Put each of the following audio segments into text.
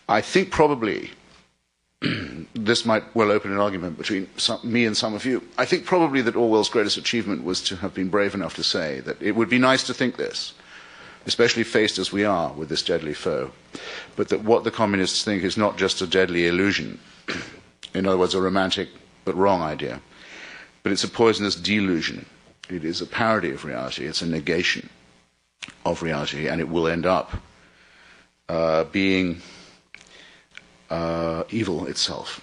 I think probably, this might well open an argument between me and some of you, I think probably that Orwell's greatest achievement was to have been brave enough to say that it would be nice to think this, especially faced as we are with this deadly foe, but that what the communists think is not just a deadly illusion, in other words, a romantic but wrong idea, but it's a poisonous delusion. It is a parody of reality, it's a negation of reality, and it will end up being evil itself.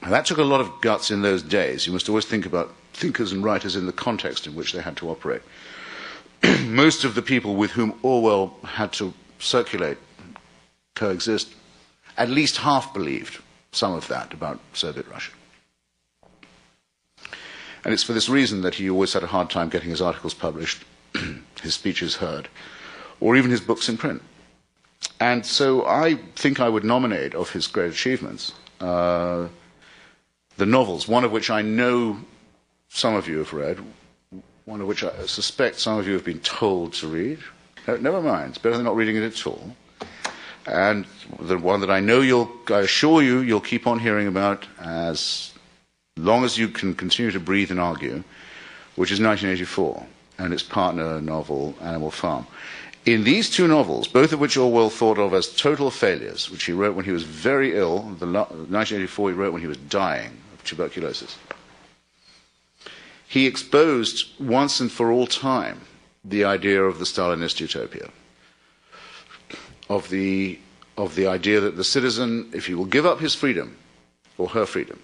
Now, that took a lot of guts in those days. You must always think about thinkers and writers in the context in which they had to operate. Most of the people with whom Orwell had to circulate, coexist, at least half believed some of that about Soviet Russia. And it's for this reason that he always had a hard time getting his articles published, his speeches heard, or even his books in print. And so I think I would nominate of his great achievements the novels, one of which I know some of you have read, one of which I suspect some of you have been told to read. No, never mind, it's better than not reading it at all. And the one that I know I assure you, you'll keep on hearing about as long as you can continue to breathe and argue, which is 1984, and its partner novel, Animal Farm. In these two novels, both of which Orwell thought of as total failures, which he wrote when he was very ill, 1984 he wrote when he was dying of tuberculosis, he exposed once and for all time the idea of the Stalinist utopia, of the idea that the citizen, if he will give up his freedom, or her freedom,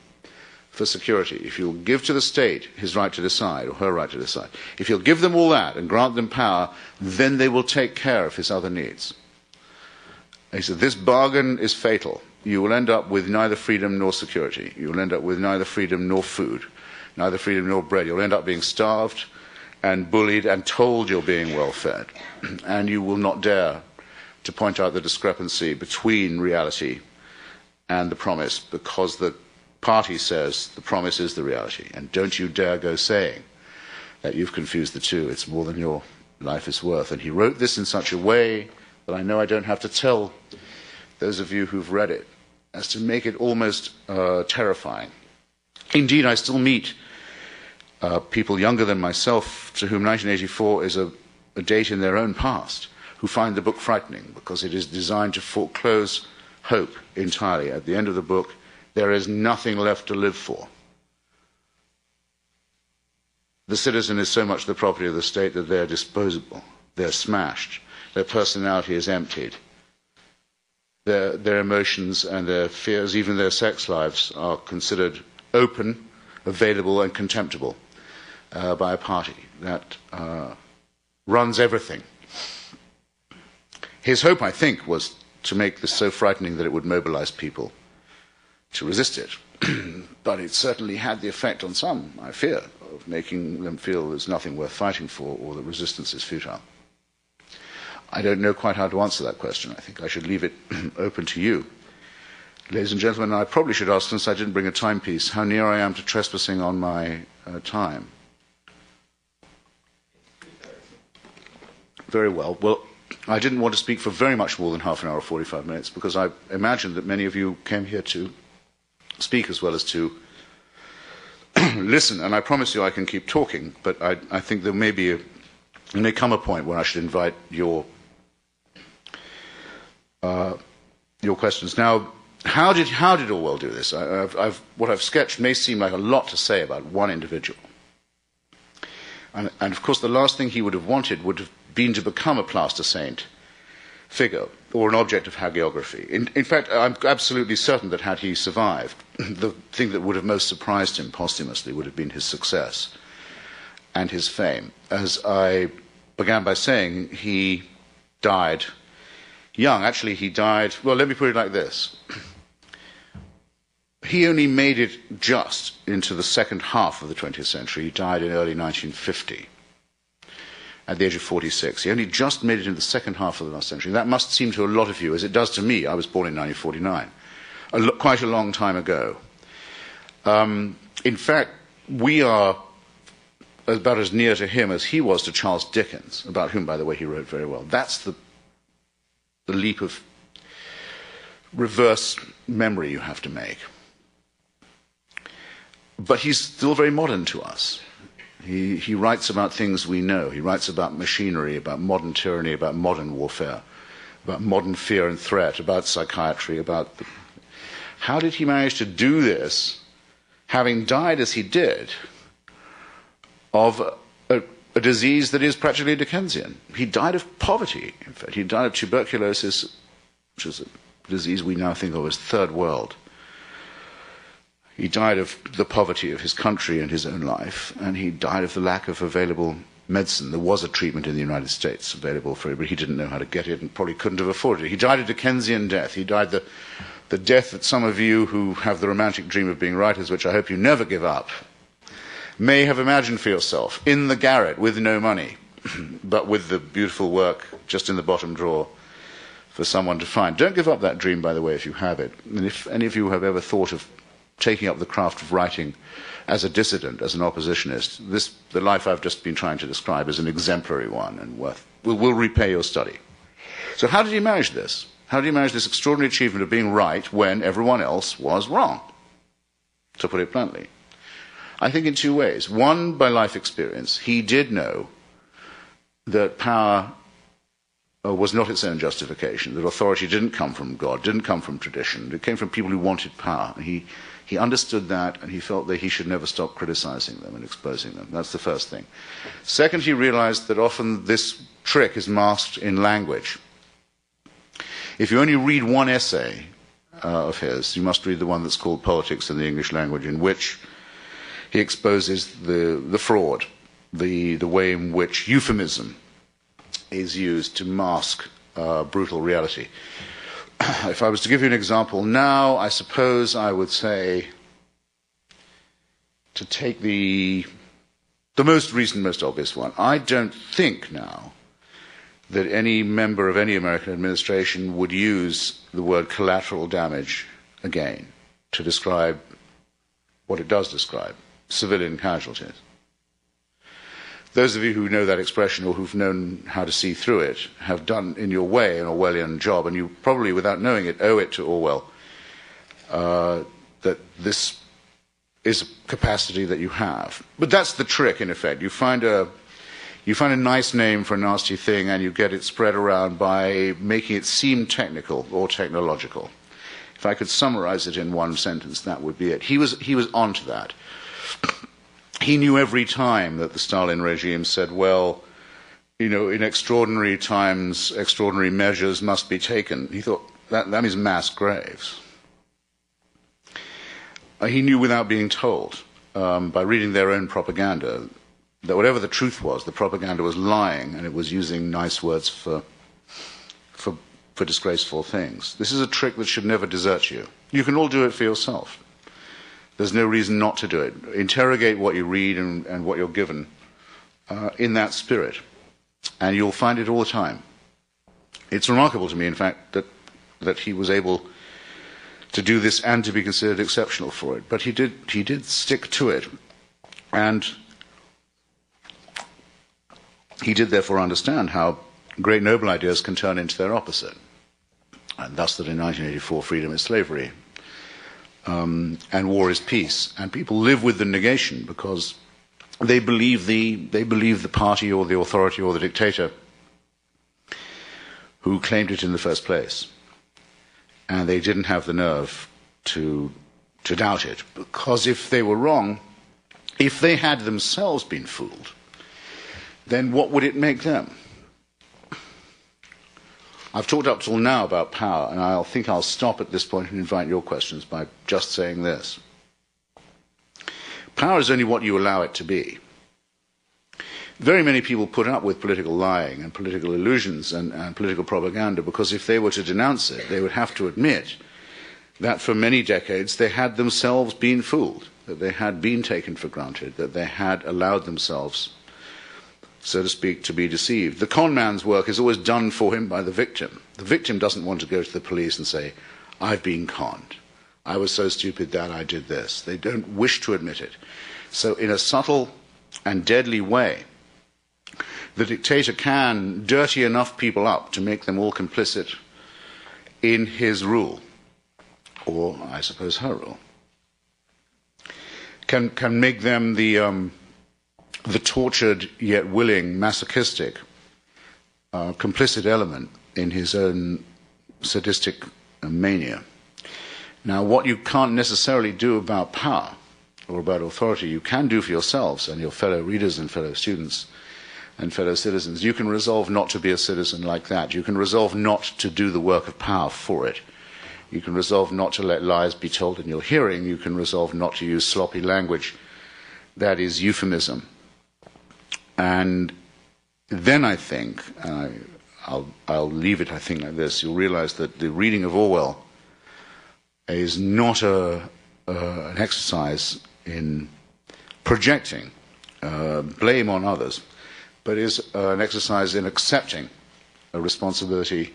for security, if he will give to the state his right to decide, or her right to decide, if he'll give them all that and grant them power, then they will take care of his other needs. And he said, this bargain is fatal. You will end up with neither freedom nor security. You will end up with neither freedom nor food, neither freedom nor bread. You'll end up being starved and bullied and told you're being well fed. And you will not dare to point out the discrepancy between reality and the promise, because the party says the promise is the reality. And don't you dare go saying that you've confused the two. It's more than your life is worth. And he wrote this in such a way that I know I don't have to tell those of you who've read it, as to make it almost terrifying. Indeed, I still meet people younger than myself to whom 1984 is a date in their own past, who find the book frightening because it is designed to foreclose hope entirely. At the end of the book, there is nothing left to live for. The citizen is so much the property of the state that they're disposable, they're smashed, their personality is emptied, their emotions and their fears, even their sex lives, are considered open, available and contemptible by a party that runs everything. His hope, I think, was to make this so frightening that it would mobilize people to resist it. But it certainly had the effect on some, I fear, of making them feel there's nothing worth fighting for, or that resistance is futile. I don't know quite how to answer that question. I think I should leave it open to you. Ladies and gentlemen, I probably should ask, since I didn't bring a timepiece, how near I am to trespassing on my time. Very well. Well, I didn't want to speak for very much more than half an hour or 45 minutes, because I imagined that many of you came here to speak as well as to listen, and I promise you I can keep talking, but I think there may come a point where I should invite your questions. Now, how did Orwell do this? What I've sketched may seem like a lot to say about one individual. And of course, the last thing he would have wanted would have been to become a plaster saint figure or an object of hagiography. In fact, I'm absolutely certain that had he survived, the thing that would have most surprised him posthumously would have been his success and his fame. As I began by saying, he died young. Actually, he died, well, let me put it like this. He only made it just into the second half of the 20th century. He died in early 1950 at the age of 46. He only just made it in the second half of the last century. That must seem to a lot of you, as it does to me. I was born in 1949, quite a long time ago. In fact, we are about as near to him as he was to Charles Dickens, about whom, by the way, he wrote very well. That's the leap of reverse memory you have to make. But he's still very modern to us. He writes about things we know. He writes about machinery, about modern tyranny, about modern warfare, about modern fear and threat, about psychiatry, about... How did he manage to do this, having died as he did, of a disease that is practically Dickensian? He died of poverty, in fact. He died of tuberculosis, which is a disease we now think of as third world. He died of the poverty of his country and his own life, and he died of the lack of available medicine. There was a treatment in the United States available for it, but he didn't know how to get it and probably couldn't have afforded it. He died a Dickensian death. He died the death that some of you who have the romantic dream of being writers, which I hope you never give up, may have imagined for yourself, in the garret with no money, but with the beautiful work just in the bottom drawer for someone to find. Don't give up that dream, by the way, if you have it. And if any of you have ever thought of taking up the craft of writing as a dissident, as an oppositionist, the life I've just been trying to describe is an exemplary one and will repay your study. So how did he manage this? How did he manage this extraordinary achievement of being right when everyone else was wrong, to put it bluntly? I think in two ways. One, by life experience. He did know that power was not its own justification, that authority didn't come from God, didn't come from tradition. It came from people who wanted power. He understood that, and he felt that he should never stop criticizing them and exposing them. That's the first thing. Second, he realized that often this trick is masked in language. If you only read one essay of his, you must read the one that's called Politics in the English Language, in which he exposes the fraud, the way in which euphemism is used to mask brutal reality. If I was to give you an example now, I suppose I would say, to take the most recent, most obvious one, I don't think now that any member of any American administration would use the word collateral damage again to describe what it does describe, civilian casualties. Those of you who know that expression or who've known how to see through it have done, in your way, an Orwellian job, and you probably, without knowing it, owe it to Orwell that this is a capacity that you have. But that's the trick, in effect. You find a nice name for a nasty thing, and you get it spread around by making it seem technical or technological. If I could summarize it in one sentence, that would be it. He was onto that. He knew every time that the Stalin regime said, well, you know, in extraordinary times, extraordinary measures must be taken. He thought, that means mass graves. He knew without being told, by reading their own propaganda, that whatever the truth was, the propaganda was lying, and it was using nice words for disgraceful things. This is a trick that should never desert you. You can all do it for yourself. There's no reason not to do it. Interrogate what you read and what you're given in that spirit, and you'll find it all the time. It's remarkable to me, in fact, that he was able to do this and to be considered exceptional for it. But he did stick to it, and he did therefore understand how great noble ideas can turn into their opposite, and thus that in 1984 freedom is slavery. And war is peace, and people live with the negation because they believe the party or the authority or the dictator who claimed it in the first place, and they didn't have the nerve to doubt it, because if they were wrong, if they had themselves been fooled, then what would it make them? I've talked up till now about power, and I think I'll stop at this point and invite your questions by just saying this. Power is only what you allow it to be. Very many people put up with political lying and political illusions and political propaganda because if they were to denounce it, they would have to admit that for many decades they had themselves been fooled, that they had been taken for granted, that they had allowed themselves, so to speak, to be deceived. The con man's work is always done for him by the victim. The victim doesn't want to go to the police and say, I've been conned. I was so stupid that I did this. They don't wish to admit it. So in a subtle and deadly way, the dictator can dirty enough people up to make them all complicit in his rule. or I suppose her role, can make them the tortured yet willing, masochistic, complicit element in his own sadistic mania. Now, what you can't necessarily do about power or about authority, you can do for yourselves and your fellow readers and fellow students and fellow citizens. You can resolve not to be a citizen like that. You can resolve not to do the work of power for it. You can resolve not to let lies be told in your hearing. You can resolve not to use sloppy language that is euphemism. And then I think, I'll leave it, I think, like this. You'll realize that the reading of Orwell is not an exercise in projecting blame on others, but is an exercise in accepting a responsibility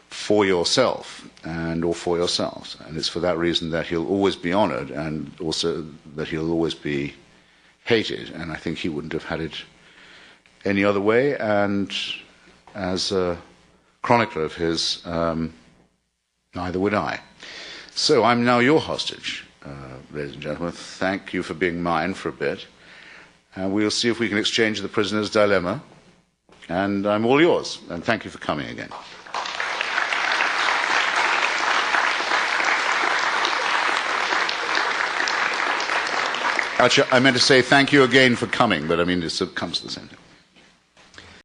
for yourself and or for yourselves. And it's for that reason that he'll always be honored and also that he'll always be hated. And I think he wouldn't have had it any other way. And as a chronicler of his, neither would I. So I'm now your hostage, ladies and gentlemen. Thank you for being mine for a bit. And we'll see if we can exchange the prisoner's dilemma. And I'm all yours. And thank you for coming again. Actually, I meant to say thank you again for coming, but I mean, it comes to the same thing.